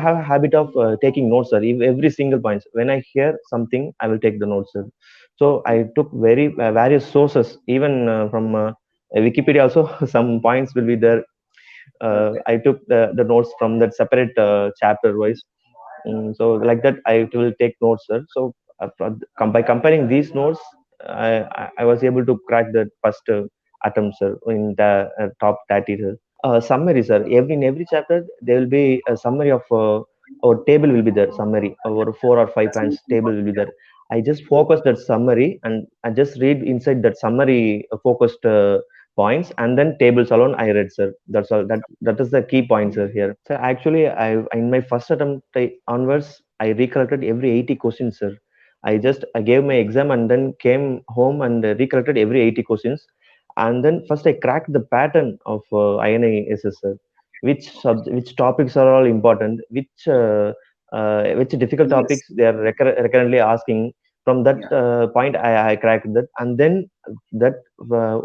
have a habit of taking notes, sir. Every single point. When I hear something, I will take the notes, sir. So I took very various sources, even from Wikipedia. Also, some points will be there. Okay. I took the notes from that separate chapter wise. So like that, I will take notes, sir. So by comparing these notes, I was able to crack the first attempt, sir, in the top 30, sir. Summary, sir. In every chapter there will be a summary of or table will be there. Summary over 4 or 5 points table will be there. I just focus that summary and I just read inside that summary focused points, and then tables alone I read, sir. That's all. That is the key points, sir, here. So actually, I in my first attempt onwards, I recollected every 80 questions, sir. I gave my exam and then came home and recollected every 80 questions, and then first I cracked the pattern of INISS, which topics are all important, which difficult Yes. topics they are recurrently asking. From that Yeah. point, I cracked that, and then that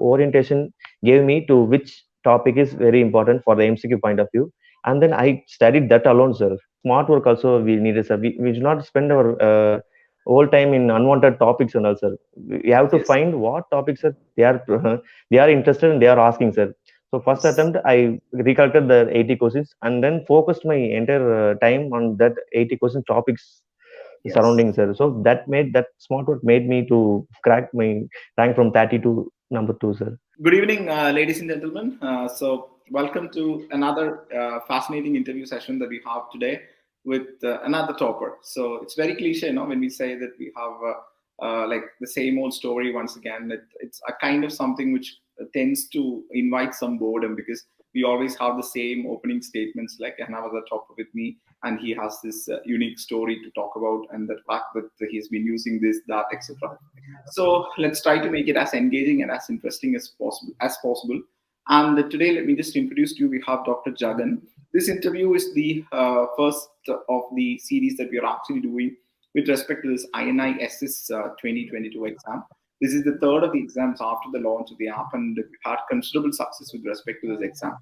orientation gave me to which topic is very important for the MCQ point of view, and then I studied that alone, sir. Smart work also we needed, sir. We should not spend our whole time in unwanted topics and all, sir. We have to Yes. find what topics are they are they are interested and they are asking, sir. So first Yes. attempt, I recollected the 80 questions and then focused my entire time on that 80 question topics Yes. surrounding, sir. So that smart work made me to crack my rank from 30 to number 2, sir. Good evening, ladies and gentlemen. Welcome to another fascinating interview session that we have today with another topper. So, it's very cliche, when we say that we have like the same old story once again. It's a kind of something which tends to invite some boredom because we always have the same opening statements. Like, I have another topper with me, and he has this unique story to talk about, and the fact that he's been using this, that, etc. So let's try to make it as engaging and as interesting as possible. And today, let me just introduce to you. We have Dr. Jagan. This interview is the first of the series that we are actually doing with respect to this INI SS 2022 exam. This is the third of the exams after the launch of the app, and we've had considerable success with respect to this exam.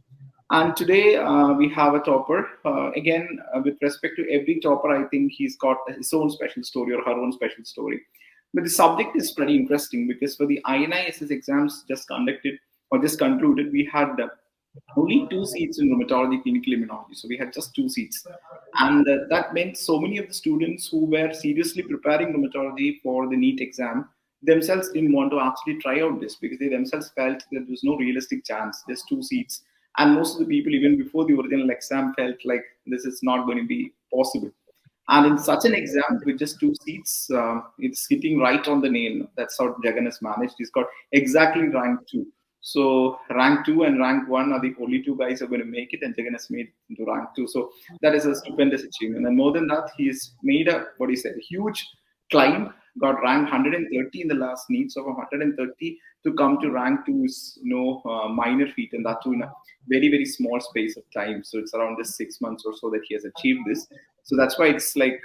And today we have a topper. Again, with respect to every topper, I think he's got his own special story or her own special story. But the subject is pretty interesting because for the INISS exams just conducted or just concluded, we had only two seats in rheumatology, clinical immunology. So we had just two seats. And that meant so many of the students who were seriously preparing rheumatology for the NEET exam themselves didn't want to actually try out this because they themselves felt that there was no realistic chance, just two seats. And most of the people, even before the original exam, felt like this is not going to be possible. And in such an exam with just two seats, it's hitting right on the nail. That's how Jagan has managed. He's got exactly rank two. So rank two and rank one are the only two guys who are going to make it, and Jagan has made it into rank two. So that is a stupendous achievement. And more than that, he's made a what he said, a huge climb. Got ranked 130 in the last NEET, so from 130 to come to rank two is no minor feat, and that too in a very very small space of time. So it's around just 6 months or so that he has achieved this. So that's why it's like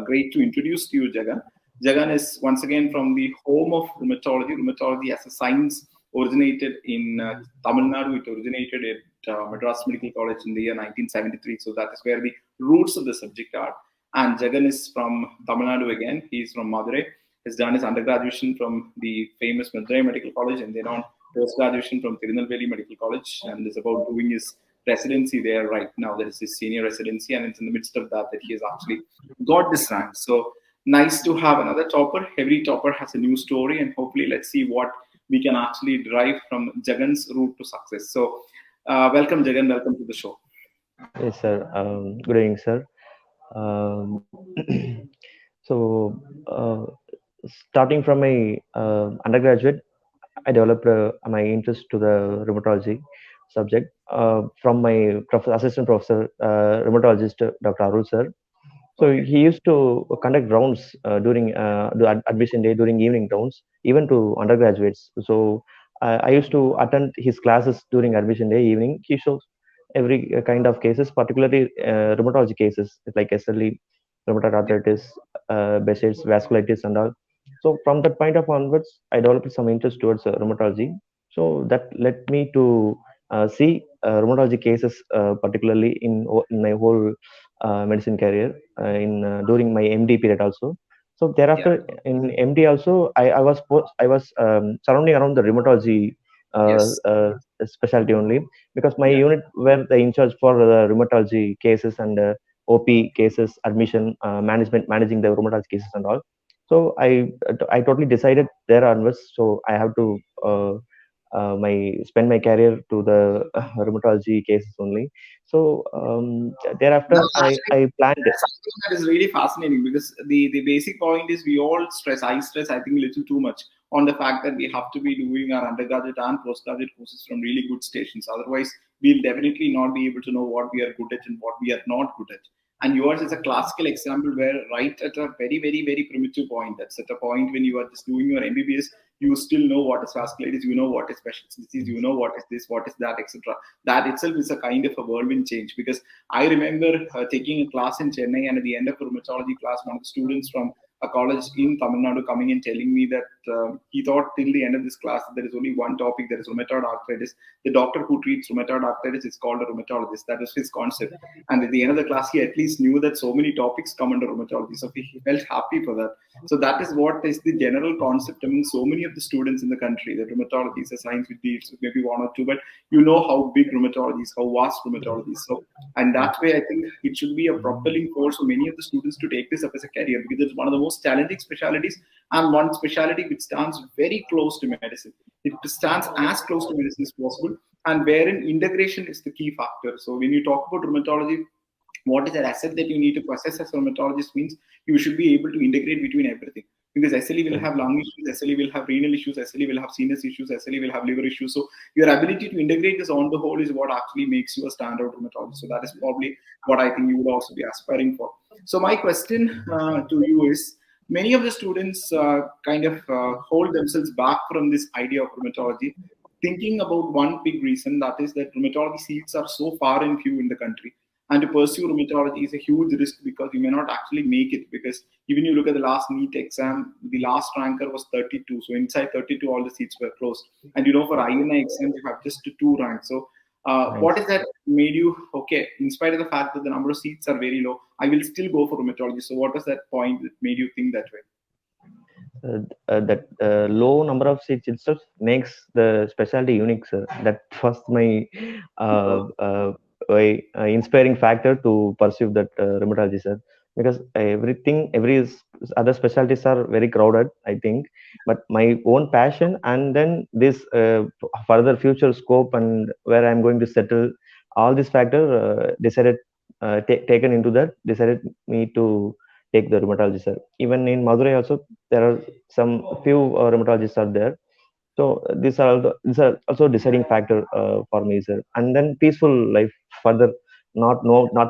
great to introduce to you, Jagan. Jagan is once again from the home of rheumatology. Rheumatology as a science originated in Tamil Nadu. It originated at Madras Medical College in the year 1973. So that is where the roots of the subject are. And Jagan is from Tamil Nadu again. He's from Madurai. He's done his undergraduation from the famous Madurai Medical College and then on post graduation from Tirunelveli Medical College and is about doing his residency there right now. That is his senior residency, and it's in the midst of that he has actually got this rank. So nice to have another topper. Every topper has a new story, and hopefully, let's see what we can actually derive from Jagan's route to success. So, welcome, Jagan. Welcome to the show. Yes, sir. Good evening, sir. Um, so, starting from my undergraduate, I developed my interest to the rheumatology subject from my assistant professor, rheumatologist Dr. Arul, sir. So Okay. he used to conduct rounds during the admission day, during evening rounds, even to undergraduates. So I used to attend his classes during admission day evening. He shows every kind of cases, particularly rheumatology cases like SLE, rheumatoid Yeah. arthritis, Behçet's, vasculitis, and all. So from that point of onwards, I developed some interest towards rheumatology. So that led me to see rheumatology cases, particularly in my whole medicine career in during my MD period also. So Yeah. thereafter in MD also, I was surrounding around the rheumatology uh, Yes. uh, specialty only, because my Yeah. unit were the in charge for the rheumatology cases and OP cases, admission, management, managing the rheumatology cases and all. So I totally decided there onwards. So I have to my spend my career to the rheumatology cases only. So thereafter That's actually I planned. that's something that is really fascinating because the basic point is we all stress. I stress, I think, a little too much on the fact that we have to be doing our undergraduate and postgraduate courses from really good stations. Otherwise, we'll definitely not be able to know what we are good at and what we are not good at. And yours is a classical example where, right at a very, very, very primitive point, that's at a point when you are just doing your MBBS, you still know what is vasculitis, you know what is special disease, you know what is this, what is that, etc. That itself is a kind of a whirlwind change because I remember taking a class in Chennai, and at the end of a rheumatology class, one of the students from a college in Tamil Nadu coming and telling me that he thought till the end of this class there is only one topic, that is rheumatoid arthritis. The doctor who treats rheumatoid arthritis is called a rheumatologist. That was his concept. And at the end of the class, he at least knew that so many topics come under rheumatology. So he felt happy for that. So that is what is the general concept among so many of the students in the country. That rheumatology is a science which deals with maybe one or two, but you know how big rheumatology is, how vast rheumatology is. So, and that way, I think it should be a propelling force for many of the students to take this up as a career because it's one of the most challenging specialities and one specialty which stands very close to medicine. It stands as close to medicine as possible, and wherein integration is the key factor. So, when you talk about rheumatology, what is an asset that you need to possess as a rheumatologist means you should be able to integrate between everything. Because SLE will have lung issues, SLE will have renal issues, SLE will have sinus issues, SLE will have liver issues. So your ability to integrate this on the whole is what actually makes you a standout rheumatologist. So that is probably what I think you would also be aspiring for. So my question to you is, many of the students kind of hold themselves back from this idea of rheumatology, thinking about one big reason, that is that rheumatology seats are so far and few in the country, and to pursue rheumatology is a huge risk because you may not actually make it. Because even you look at the last NEET exam, the last ranker was 32. So inside 32, all the seats were closed. And you know, for INI exams, you have just two ranks. So what is that made you, okay, in spite of the fact that the number of seats are very low, I will still go for rheumatology. So what was that point that made you think that way? That low number of seats itself makes the specialty unique, sir. That was my Super. inspiring factor to pursue that rheumatology, sir. Because other specialties are very crowded, I think. But my own passion and then this further future scope and where I'm going to settle, all these factors taken into that decided me to take the rheumatology, sir. Even in Madurai also, there are some few rheumatologists are there. So these are also deciding factor for me, sir. And then peaceful life further, not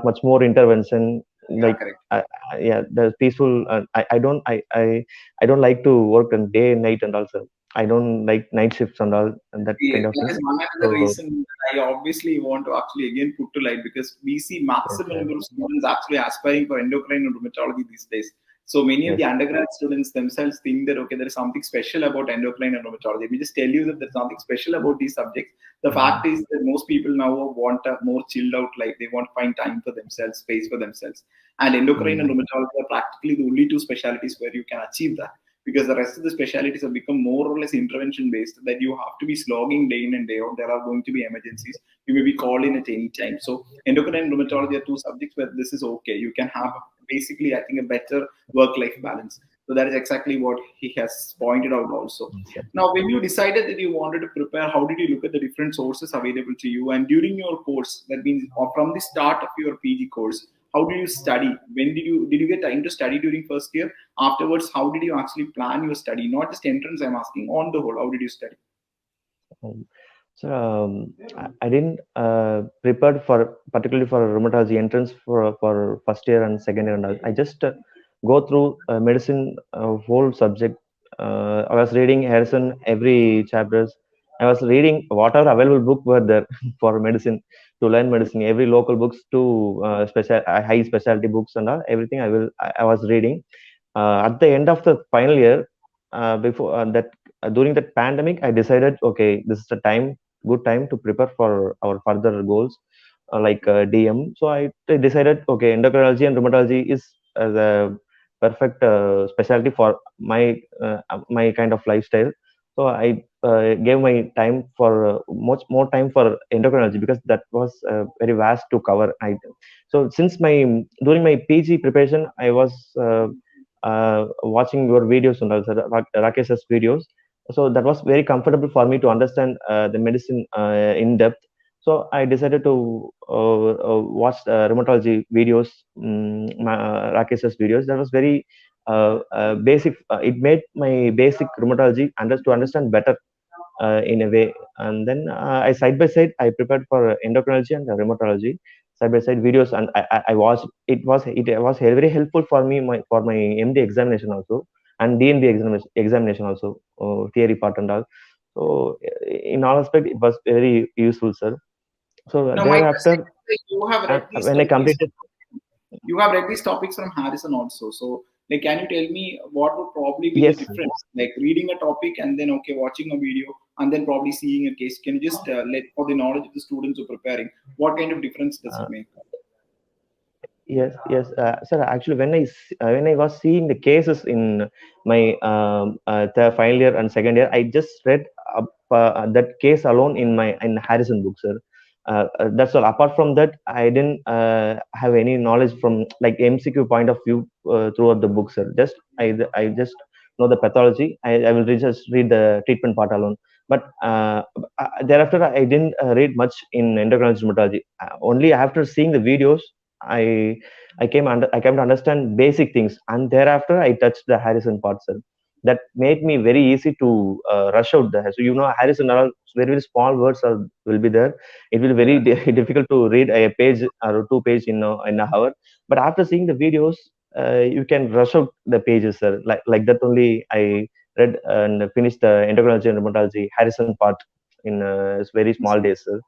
much more intervention. Yeah, Like correct. yeah, the peaceful. I don't like to work on day and night and also. I don't like night shifts and all and that Yeah, kind of that thing. is one another So reason that I obviously want to actually again put to light because we see yes, maximum sir. number of students actually aspiring for endocrine and rheumatology these days. So many of Yes. the undergrad students themselves think that okay, there is something special about endocrine and rheumatology. Let me just tell you that there's nothing special about these subjects. The fact is that most people now want a more chilled out life. They want to find time for themselves, space for themselves. And endocrine and Mm. rheumatology are practically the only two specialties where you can achieve that because the rest of the specialties have become more or less intervention based that you have to be slogging day in and day out. There are going to be emergencies. You may be called in at any time. So endocrine and rheumatology are two subjects where this is okay. You can have basically, I think, a better work-life balance. So that is exactly what he has pointed out also. Yes, sir. Now, when you decided that you wanted to prepare, how did you look at the different sources available to you? And during your course, that means from the start of your PG course, how did you study? When did you get time to study during first year? Afterwards, how did you actually plan your study? Not just entrance, I'm asking on the whole, how did you study? Um, So I didn't prepared for particularly for rheumatology entrance for first year and second year and all. I just go through medicine whole subject. I was reading Harrison every chapters. I was reading whatever available book were there for medicine to learn medicine. Every local books to special high specialty books and all everything. I was reading. At the end of the final year, before that during that pandemic, I decided okay, this is the time good time to prepare for our further goals. DM. So I decided, okay, endocrinology and rheumatology is the perfect specialty for my kind of lifestyle. So I gave my time for much more time for endocrinology because that was very vast to cover. So since my during my PG preparation, I was watching your videos and also Rakesh's videos. So that was very comfortable for me to understand the medicine in depth. So I decided to watch rheumatology videos, Rakesh's videos. That was very basic. It made my basic rheumatology to understand better in a way. And then I side by side I prepared for endocrinology and rheumatology side by side videos, and I watched. It was very helpful for me for my MD examination also, and DNB examination also, theory part and all. So in all aspect it was very useful, sir. So Now, my question thereafter, is, like, you have read these when I topics. completed, You have read these topics from Harrison also. So, like, can you tell me what would probably be the yes, difference? Like reading a topic and then okay, watching a video and then probably seeing a case. Can you just let for the knowledge of the students who are preparing, what kind of difference does it uh, make? yes, yes, sir. Actually, when I was seeing the cases in my the final year and second year, I just read that case alone in Harrison book, sir. That's all. Apart from that, I didn't have any knowledge from like MCQ point of view throughout the book, sir. I just know the pathology. I will just read the treatment part alone. But thereafter, I didn't read much in endocrinology rheumatology. Only after seeing the videos, I I came to understand basic things, and thereafter I touched the Harrison part, sir. That made me very easy to rush out the. So Harrison are all very small words will be there. It will be very Yeah. difficult to read a page or two page in a hour. But after seeing the videos, you can rush out the pages, sir. Like that only I read and finished the endocrinology and rheumatology Harrison part in very small days, sir,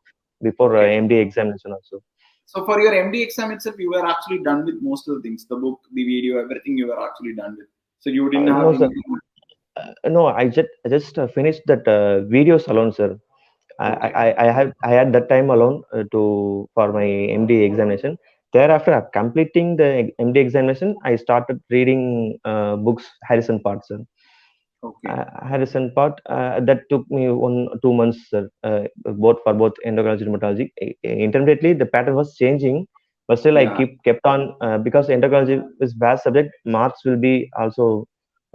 before Okay. MD examination also. So for your MD exam itself, you were actually done with most of the things, the book, the video, everything you were actually done with. So you didn't have No, sir. anything. No, I just finished that videos alone, sir. Okay. I had that time alone to for my MD examination. Thereafter, after completing the MD examination, I started reading books, Harrison Part, sir. Okay. Harrison Part that took me 1 2 months, sir, both for both endocrinology and rheumatology. Intermittently, the pattern was changing, but still I Yeah. kept on because endocrinology is vast subject. Marks will be also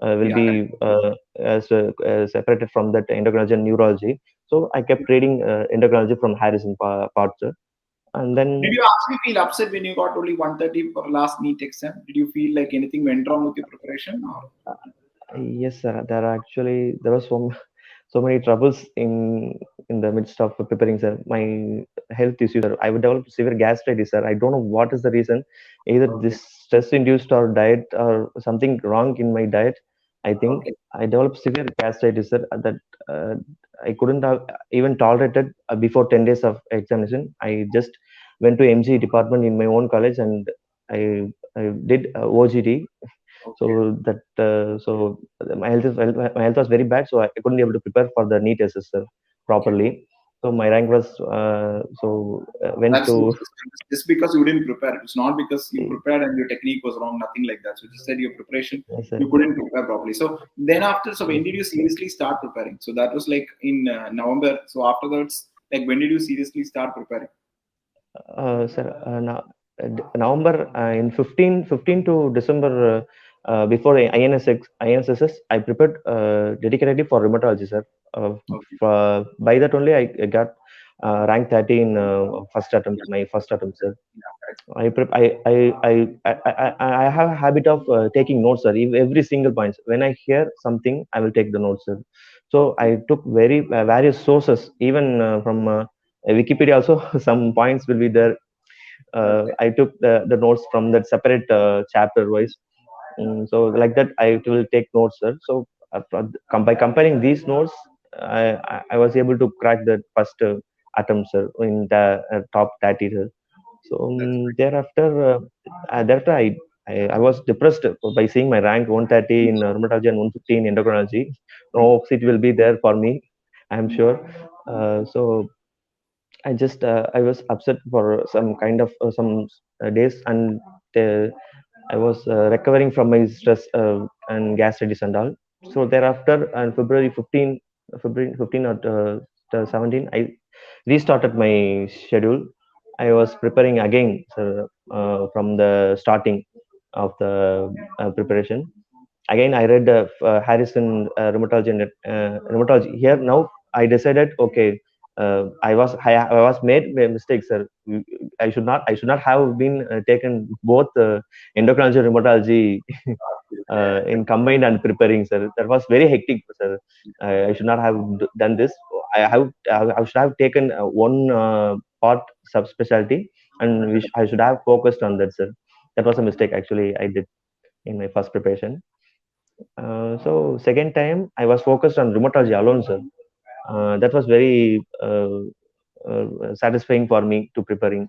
will Yeah. be separated from that endocrinology and neurology. So I kept reading endocrinology from Harrison Part, sir. And Did then you actually feel upset when you got only 130 for last NEET exam? Did you feel like anything went wrong with your preparation? Or yes, sir, there was so many troubles in the midst of preparing, sir. My health issues, sir. I would develop severe gastritis, sir. I don't know what is the reason. Either okay, this stress induced or diet or something wrong in my diet. I think okay, I developed severe gastritis, sir. That uh, I couldn't have even tolerated before 10 days of examination. I just went to MG department in my own college, and I did OGD. So okay, that my health was very bad, so I couldn't be able to prepare for the NEET SS okay. properly. So my rank was went That's to just because you didn't prepare. It's not because you prepared and your technique was wrong. Nothing like that. So just said your preparation, yes, sir. you couldn't prepare properly. So then after, so when did you seriously start preparing? So that was like in November. So afterwards, like when did you seriously start preparing? Sir, now, November in 15 to December before INSS, I prepared dedicatedly for rheumatology, sir. Okay. By that only I got rank 30 in my first attempt, sir. Yeah, right. I prep I have a habit of taking notes, sir. Every single point. When I hear something, I will take the notes, sir. So Okay. I took very various sources, even from Wikipedia. Also, some points will be there. Okay. I took the notes from that separate chapter wise. So like that, I will take notes, sir. So by comparing these notes, I was able to crack the first attempt, sir, in the top 30, sir. So That's thereafter I was depressed by seeing my rank 130 in rheumatology and 115 in endocrinology. great. No seat will be there for me, I'm sure. So I was upset for some kind of some days, and uh, I was recovering from my stress and gastritis and all. So thereafter, on February 15 or 17, I restarted my schedule. I was preparing again, sir, from the starting of the preparation. Again, I read Harrison rheumatology and rheumatology. Here now, I decided, okay, I was made mistakes, sir. I should not have been taken both endocrinology and rheumatology in combined and preparing, sir. That was very hectic, sir. I should not have done this. I should have taken one part subspecialty, and I should have focused on that, sir. That was a mistake actually I did in my first preparation. So second time I was focused on rheumatology alone, sir. That was very satisfying for me to preparing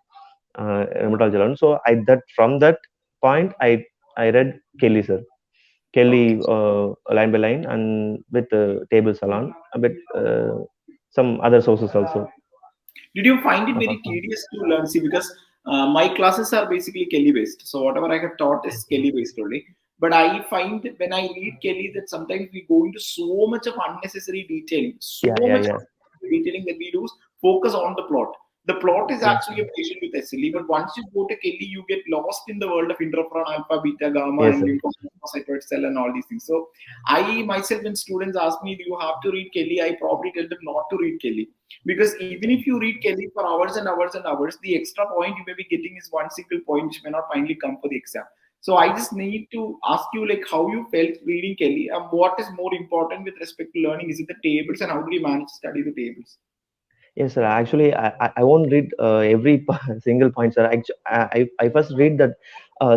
rheumatology alone. So that from that point I read Kelly, sir. Okay. Kelly line by line and with tables along, with some other sources also. Did you find it Apart very from tedious to learn? See, because my classes are basically Kelly based. So whatever I have taught is Kelly based only. But I find that when I read Kelly that sometimes we go into so much of unnecessary detailing, so yeah, yeah, much yeah, detailing that we lose focus on the plot. The plot is yes, actually a patient with SLE, but once you go to Kelly, you get lost in the world of interferon alpha, beta, gamma, yes, and sir. lymphocytoid cell and all these things. So I myself, when students ask me, "Do you have to read Kelly?" I probably tell them not to read Kelly, because even if you read Kelly for hours and hours and hours, the extra point you may be getting is one single point which may not finally come for the exam. So I just need to ask you like how you felt reading Kelly, and what is more important with respect to learning. Is it the tables, and how did you manage to study the tables? Yes, sir. Actually, I won't read every single point, sir. I first read that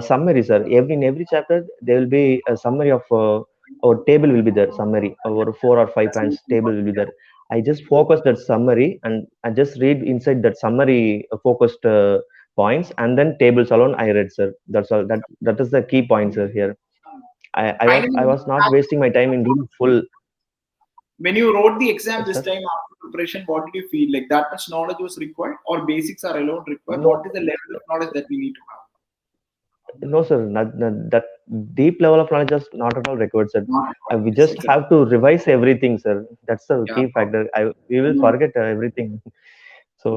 summary, sir. In every chapter, there will be a summary of or table will be there, summary, or 4 or 5 points table will be there. I just focus that summary and I just read inside that summary focused points, and then tables alone I read, sir. That's all. That is the key points, sir, here. I Finally, was not wasting my time in doing full. when you wrote the exam this Sir. time after preparation, what did you feel? Like that much knowledge was required, or basics are alone required? No, What is the level of knowledge that we need to have? no, sir. That deep level of knowledge is not at all required, sir. Not at all. We Yes, just exactly. have to revise everything, sir. That's the Yeah. key factor. We will Mm. forget everything. Yeah. So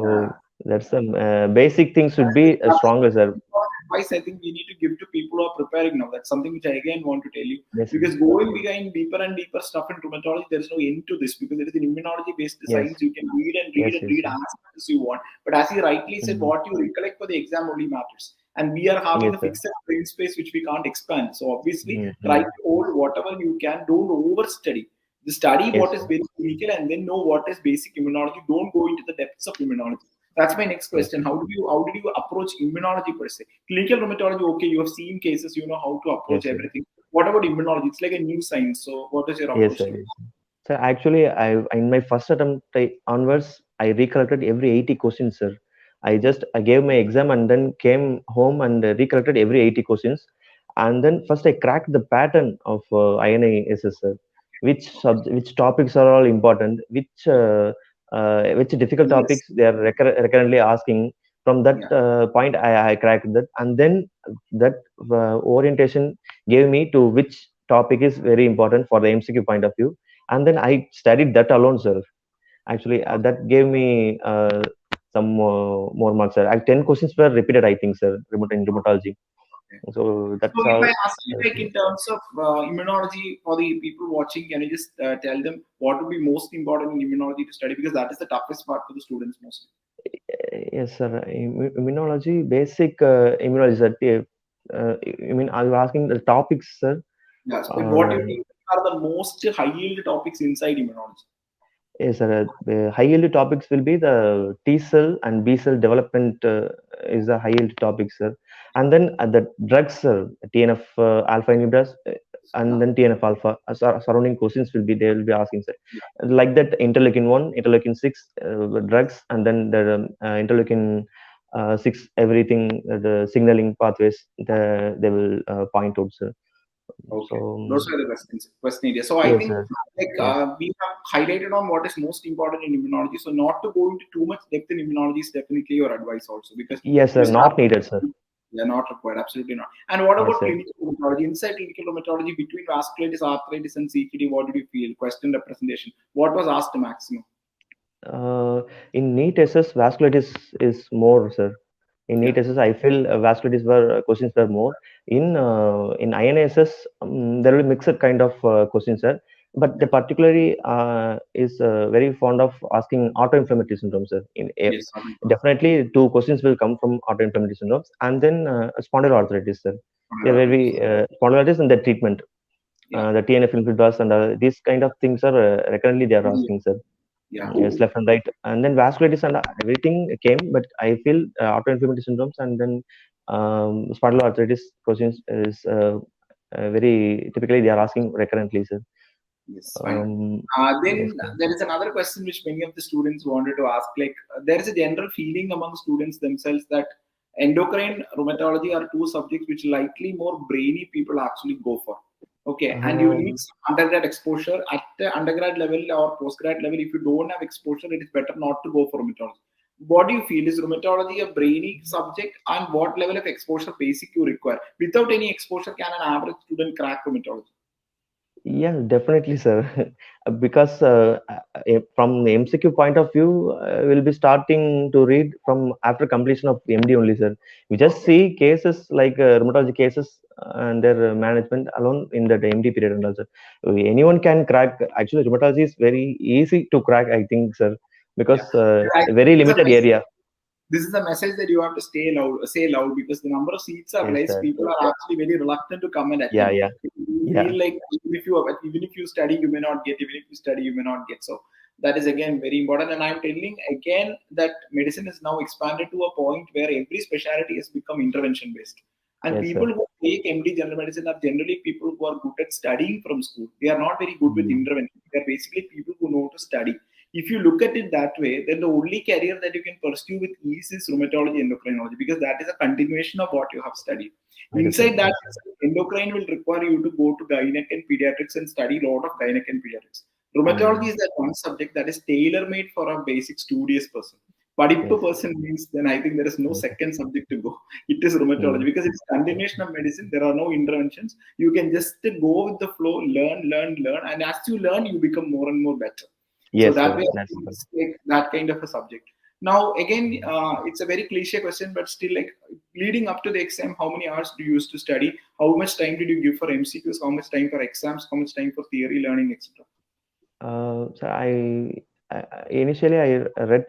that's the basic thing should be That's stronger, sir. advice I think we need to give to people who are preparing now. That's something which I again want to tell you. Yes, sir. Because going behind deeper and deeper stuff in rheumatology, there's no end to this, because it is an immunology based Yes, science. You can read and read yes, and yes, read sir. as much as you want. But as you rightly said, Mm. what you recollect for the exam only matters. And we are having Yes, a sir. fixed brain space which we can't expand. So obviously, try Mm-hmm. to hold whatever you can. Don't overstudy. The study Yes, what is sir. very clinical and then know what is basic immunology. Don't go into the depths of immunology. That's my next Yes, question. sir. How did you approach immunology per se? Clinical rheumatology, okay, you have seen cases, you know how to approach Yes, sir. everything. What about immunology? It's like a new science. So what is your Yes, approach sir. to it? So actually, I in my first attempt onwards, I recollected every 80 questions, sir. I gave my exam and then came home and recollected every 80 questions, and then first I cracked the pattern of INISS, sir. Which topics are all important, which difficult Yes. topics they are recurrently asking. From that Yeah. point, I cracked that, and then that orientation gave me to which topic is very important for the MCQ point of view, and then I studied that alone, sir. Actually, Okay. that gave me some more marks, sir. 10 questions were repeated, I think, sir, in rheumatology. Okay. So So that's if I all. ask you like in terms of immunology for the people watching, can you just tell them what would be most important in immunology to study? Because that is the toughest part for the students mostly. Yes, sir. Immunology, basic immunology, sir. You mean, are you asking the topics, sir? Yes. Like what do you Or think are the most high yield topics inside immunology? yes, sir. The high yield topics will be the T cell and B cell development is the high yield topic, sir. And then the drugs, sir, TNF alpha inhibitors, and Yeah. then TNF alpha surrounding questions will be they will be asking, sir. Like that, interleukin 1, interleukin 6 drugs, and then the interleukin 6 everything the signaling pathways they will point out, sir. Okay, So those are the questions, question areas. So I yes, think sir. Yes, we have highlighted on what is most important in immunology. So not to go into too much depth in immunology is definitely your advice also, because yes, if you sir. start, Not needed, sir. they are not required, absolutely not. And what Yes, about sir. clinical rheumatology? Inside clinical rheumatology, between vasculitis, arthritis, and CKD, what did you feel? Question representation. What was asked maximum? Uh, in NEET SS, vasculitis is more, sir. In Yeah. NEET SS, I feel vasculitis were questions were more. In INSS, there will be mixed kind of questions, sir. But the Yeah. particularly is very fond of asking autoinflammatory syndromes, sir. Yes. Definitely, two questions will come from autoinflammatory syndromes, and then spondyloarthritis, sir. They're very spondyloarthritis and the treatment, Yeah. the TNF inhibitors and these kind of things are recurrently they are Yeah. asking, sir. Yeah. Yes, left and right, and then vasculitis and everything came, but I feel autoinflammatory syndromes and then spondyloarthritis questions is very typically they are asking recurrently, sir. Yes, fine. Um, yes, Then sir. there is another question which many of the students wanted to ask. Like, there is a general feeling among students themselves that endocrine rheumatology are two subjects which likely more brainy people actually go for. Okay, and you need Um, some undergrad exposure at the undergrad level or postgrad level. If you don't have exposure, it is better not to go for rheumatology. What do you feel? Is rheumatology a brainy subject, and what level of exposure basic you require? Without any exposure, can an average student crack rheumatology? Yeah, definitely, sir. Because from the MCQ point of view, we'll be starting to read from after completion of MD only, sir. We just Okay. see cases like rheumatology cases and their management alone in the MD period and also. Anyone can crack. Actually, rheumatology is very easy to crack, I think, sir, Yeah. because I think very limited area. this is a message that you have to say loud, because the number of seats are Yes, less. sir. People are actually very reluctant to come and Yeah, attend. yeah, You yeah. feel like even if you study, you may not get. Even if you study, you may not get. So that is again very important. And I'm telling again that medicine is now expanded to a point where every specialty has become intervention based. And Yes, people sir. who take MD general medicine are generally people who are good at studying from school. They are not very good with Mm. intervention. They are basically people who know to study. If you look at it that way, then the only career that you can pursue with ease is rheumatology endocrinology, because that is a continuation of what you have studied. That is it. Inside that, Yes, sir. endocrine will require you to go to gynec and pediatrics and study a lot of gynec and pediatrics. Rheumatology Mm. is that one subject that is tailor made for a basic studious person. Padippu Yes. person means, then I think there is no Mm. second subject to go. It is rheumatology, Mm. because it's continuation of medicine. There are no interventions. You can just go with the flow, learn, and as you learn, you become more and more better. So Yes, that sir. way, I That's think it. it's like that kind of a subject. Now, again, it's a very cliche question, but still, like leading up to the exam, how many hours do you use to study? How much time did you give for MCQs? How much time for exams? How much time for theory learning, etc.? So initially I read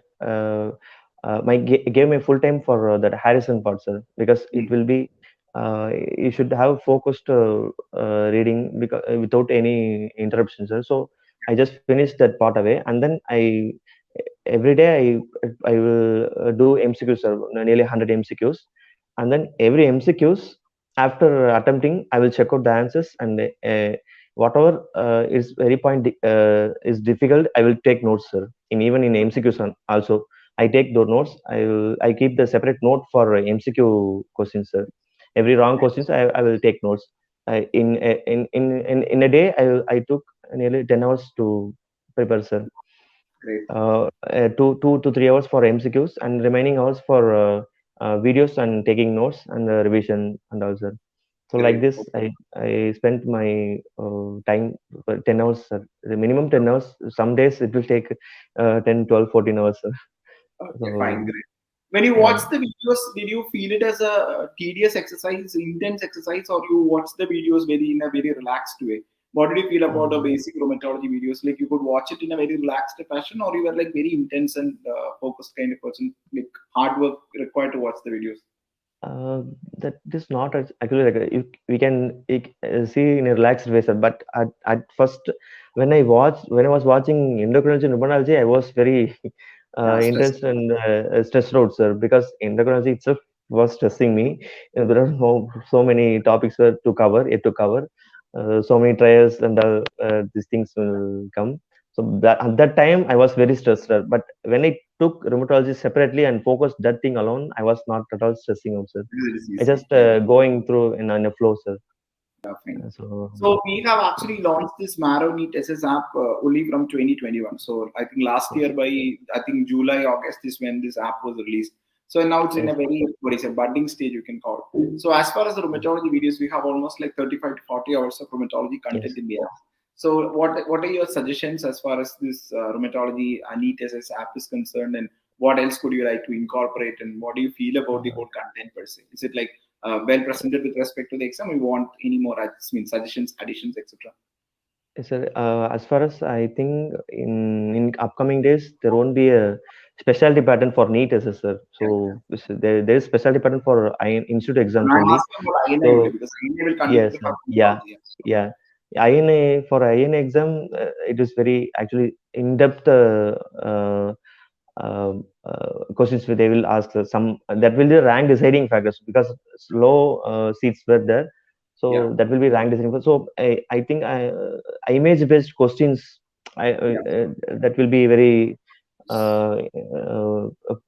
gave me full time for that Harrison part, sir, because it Mm. will be you should have focused reading because without any interruption, sir. So I just finished that part away, and then I every day I will do MCQs, sir, nearly 100 MCQs, and then every MCQs after attempting I will check out the answers and whatever is very point is difficult, I will take notes, sir. In even in MCQs also, I take those notes. I keep the separate note for MCQ questions, sir. Every wrong questions, I will take notes. In a day, I took nearly 10 hours to prepare, sir. Great, 2 to 3 hours for MCQs and remaining hours for videos and taking notes and revision and also. So like great. this, I spent my time for 10 hours, sir. The minimum 10 hours. Some days it will take 10, 12, 14 hours, sir. Okay, fine, So great. When you yeah. watch the videos, did you feel it as a tedious exercise, intense exercise, or you watch the videos very in a very relaxed way? What did you feel about the Um, basic rheumatology videos? Like you could watch it in a very relaxed fashion, or you were like very intense and focused kind of person, like hard work required to watch the videos? Uh, that is not actually like we can see in a relaxed way, sir. But at first, when I was watching endocrinology and immunology, I was very Yeah, stress. intense and stressed out, sir, because endocrinology itself was stressing me. There are so many topics to cover, yet to cover, so many trials and these things will come. So that at that time I was very stressed, sir. But when I took rheumatology separately and focused that thing alone, I was not at all stressing out, sir. It is I easy. just going through in a flow, sir. Fine. So So we have actually launched this Marrow NEET SS app only from 2021. So I think last yes, year by I think July August is when this app was released. So now it's in yes, a very what is a budding stage you can call it. So as far as the rheumatology videos, we have almost like 35 to 40 hours of rheumatology yes. content in the app. So what are your suggestions as far as this rheumatology NEET SS app is concerned, and what else could you like to incorporate, and what do you feel about the Uh, whole content per se? Is it like well presented with respect to the exam? We want any more suggestions, additions, etc. yes, sir. As far as I think in upcoming days there won't be a specialty pattern for NEET SS, sir. So Yeah. there is specialty pattern for institute And exams I'm only. asking about INI only So because INI will continue yes, to sir. have Yeah, rheumatology. yeah. INA for INA exam, it is very actually in-depth questions they will ask some that will be the rank deciding factors because low seats were there, Yeah, so that will be rank deciding. So I think image based questions yeah. that will be very We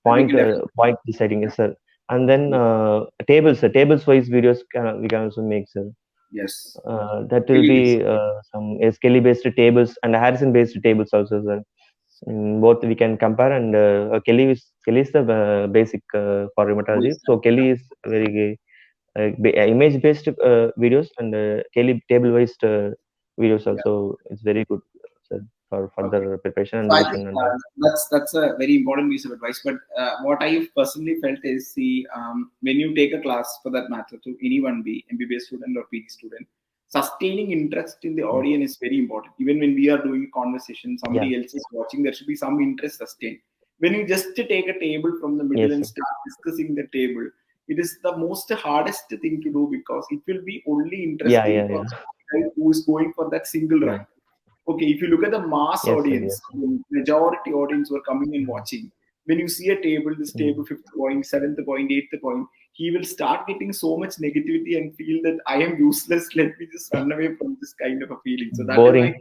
can definitely. point deciding, yes, sir. And then Yeah. tables wise videos we can also make, sir. Yes. That will Really is. be some SKL based tables and Harrison based tables also, sir. Both we can compare, and Kelly is the basic for rheumatology. So Kelly is very image based videos, and Kelly table based videos Yeah. also. It's very good, sir, for Okay. further preparation and So I think revision and all. that's a very important piece of advice. But what I personally felt is the when you take a class for that matter to anyone be MBBS student or PG student, sustaining interest in the Yes. audience is very important. Even when we are doing a conversation, Yeah. somebody else is watching, there should be some interest sustained. When you just take a table from the middle Yes, and sir. start discussing the table, it is the most hardest thing to do because it will be only Yeah, interesting yeah, for yeah. somebody who is going for that single Yeah. rank. Okay, if you look at the mass Yes, sir. audience, Yes, sir. the majority audience were coming and Mm. watching. When you see a table, this table, Mm. fifth point, seventh point, eighth point, he will start getting so much negativity and feel that I am useless. Let me just run away from this kind of a feeling. So that is why, Boring.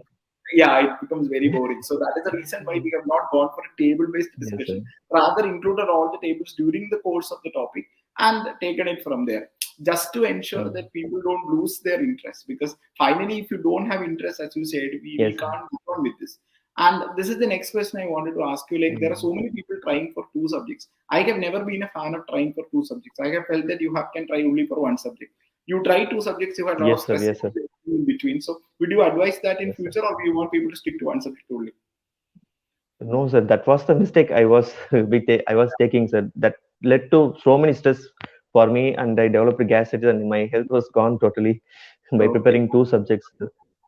yeah, it becomes very boring. So that is the reason why we have not gone for a table-based Yes, sir. discussion, rather included all the tables during the course of the topic and taken it from there, just to ensure Mm. that people don't lose their interest. Because finally, if you don't have interest, as you said, we Yes, sir. can't go on with this. And this is the next question I wanted to ask you. Like, there are Mm. so many people trying for two subjects. I have never been a fan of trying for two subjects. I have felt that you have can try only for one subject. You try two subjects, you have a lot of Yes, sir. stress Yes, sir. in between. So, would you advise that in Yes, sir. future, or do you want people to stick to one subject only? No, sir, that was the mistake I was I was taking, sir. That led to so many stress for me, and I developed gastritis, and my health was gone totally by Okay. preparing two subjects.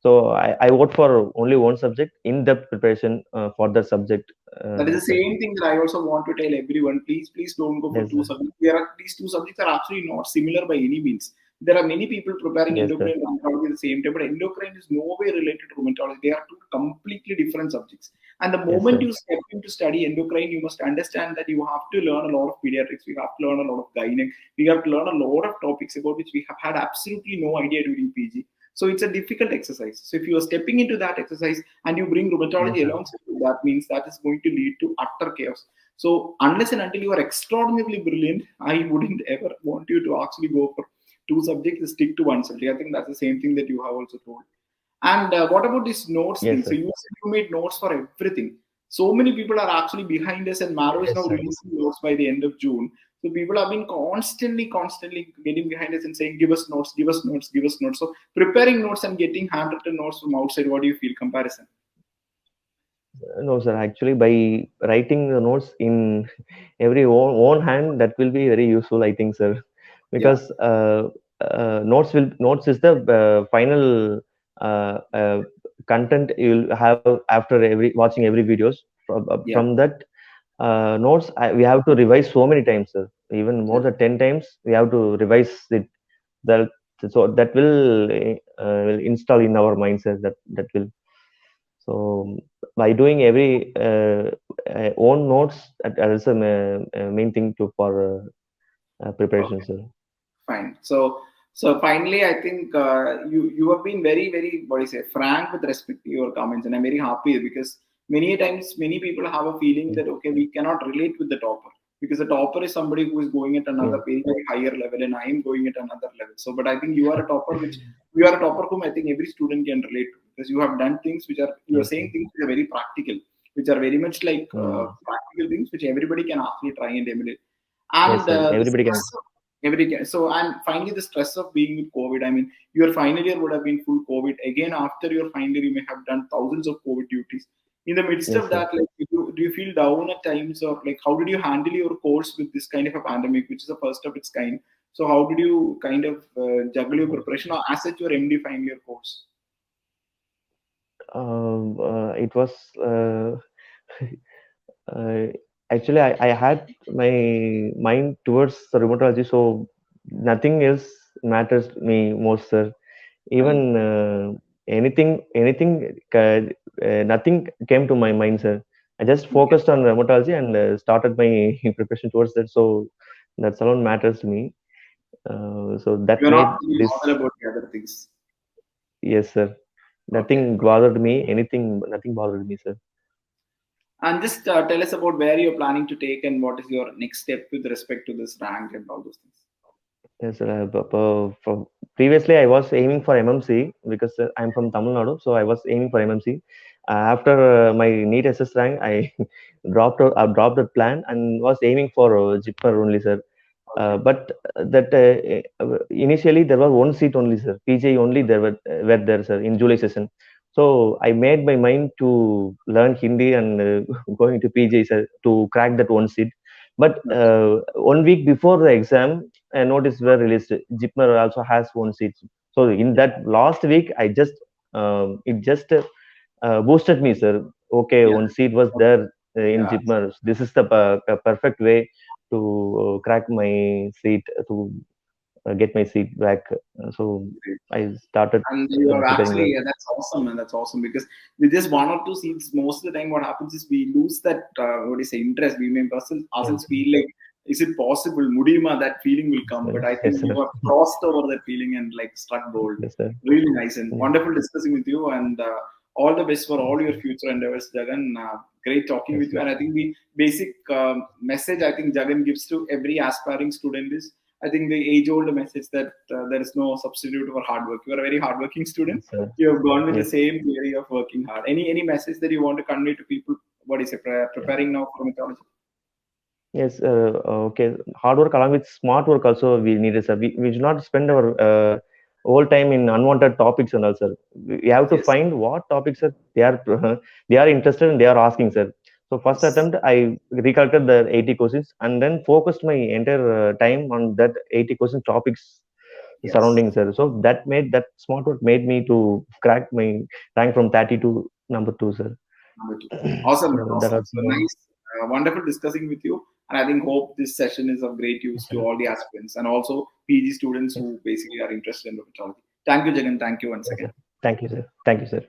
So I vote for only one subject, in-depth preparation for the subject. That is That's the it. same thing that I also want to tell everyone. Please don't go for Yes, two sir. subjects. These two subjects are actually not similar by any means. There are many people preparing Yes, sir. endocrine and rheumatology at the same time, but endocrine is no way related to rheumatology. They are two completely different subjects. And the Yes, moment sir. you step into study endocrine, you must understand that you have to learn a lot of pediatrics. We have to learn a lot of gynec. We have to learn a lot of topics about which we have had absolutely no idea during PG. So it's a difficult exercise. So if you are stepping into that exercise and you bring Yes, rheumatology sir. along, that means that is going to lead to utter chaos. So unless and until you are extraordinarily brilliant, I wouldn't ever want you to actually go for two subjects. Stick to one subject. I think that's the same thing that you have also told. And what about this notes Yes, thing? So sir. you said you made notes for everything. So many people are actually behind us, and Marrow is Yes, now sir. releasing notes by the end of June. So people have been constantly getting behind us and saying, "Give us notes, give us notes, give us notes." So preparing notes and getting handwritten notes from outside, what do you feel comparison? No, sir. Actually, by writing the notes in every own hand, that will be very useful, I think, sir. Yeah, Because notes is the final content you'll have after every watching every videos. yeah, From that notes, we have to revise so many times, sir. Even more yeah. than 10 times, we have to revise it. That so that will install in our mindset. That will so by doing every own notes, that is the main thing to for preparation, Okay, sir. fine. So finally, I think you have been very what do you say frank with respect to your comments, and I'm very happy because many times many people have a feeling Yes, that okay we cannot relate with the topper. because the topper is somebody who is going at another Mm. very, very higher level, and I am going at another level. So, but I think you are a topper, which you are a topper whom I think every student can relate to, because you have done things which are, you are Yes, saying sir. things which are very practical, which are very much like Mm. practical things which everybody can actually try and emulate. And Yes, sir. the Everybody stress can. of so, and finally the stress of being with COVID. I mean, your final year would have been full COVID. Again, after your final year, you may have done thousands of COVID duties. In the midst Yes, of sir. that, like, do you feel down at times, or like, how did you handle your course with this kind of a pandemic, which is the first of its kind? So, how did you kind of juggle your preparation, or as such your MD final year course? It was uh, actually I had my mind towards the rheumatology, so nothing else matters to me most, sir. Right. Even nothing came to my mind, sir. I just Okay. focused on rheumatology and started my preparation towards that. So that's alone matters to me. So that You're not made really this. bothered about the other things. Yes, sir. Okay. Nothing bothered me. Nothing bothered me, sir. And just tell us about where you're planning to take and what is your next step with respect to this rank and all those things. Yes, sir. Previously, I was aiming for MMC because I'm from Tamil Nadu, so I was aiming for MMC. After my NEET SS rank, I dropped the plan and was aiming for JIPMER only, sir. Okay. But that initially there was one seat only, sir. PGI only there were there, sir, in July session. So I made my mind to learn Hindi and going to PGI, sir, to crack that one seat. But Okay. 1 week before the exam, a notice were released. JIPMER also has one seat. So in that last week, it just boosted me, sir. Okay, Yeah. one seat was Okay. there in Yeah. JIPMER. This is the perfect way to crack my seat, to get my seat back. So Great. I started And you are preparing actually, well. yeah, that's awesome, and that's awesome, because with just one or two seats, most of the time what happens is we lose that what do you say, interest. We may ourselves Yes, feel like, is it possible? Mudima, that feeling will come. sir. But I Yes, think sir. you have crossed over that feeling and like struck gold. Yes, sir. Really nice and Yes, wonderful discussing with you, and all the best for yes, all your sir. future endeavors, Jagan. Great talking Yes, with you, sir. and I think the basic message I think Jagan gives to every aspiring student is, I think, the age-old message that there is no substitute for hard work. You are a very hardworking student. Yes, sir. You have gone with the Yes. same theory of working hard. Any message that you want to convey to people? What is it? Preparing now for mythology? Yes, okay. Hard work along with smart work also we need it, sir. We should not spend our whole time in unwanted topics and all, sir. We have to Yes. find what topics are they are they are interested and they are asking, sir. So first Yes. attempt, I recollected the 80 questions and then focused my entire time on that 80 question topics Yes. surrounding, sir. So that smart work made me to crack my rank from 30 to number two, sir. Number two. Awesome, man. So that Awesome. was So nice, wonderful discussing with you. And I think hope this session is of great use yes, to sir. all the aspirants and also PG students Yes, who basically are interested in dermatology. Thank you, Jagan. Thank you once yes, again. sir. Thank you, sir. Thank you, sir.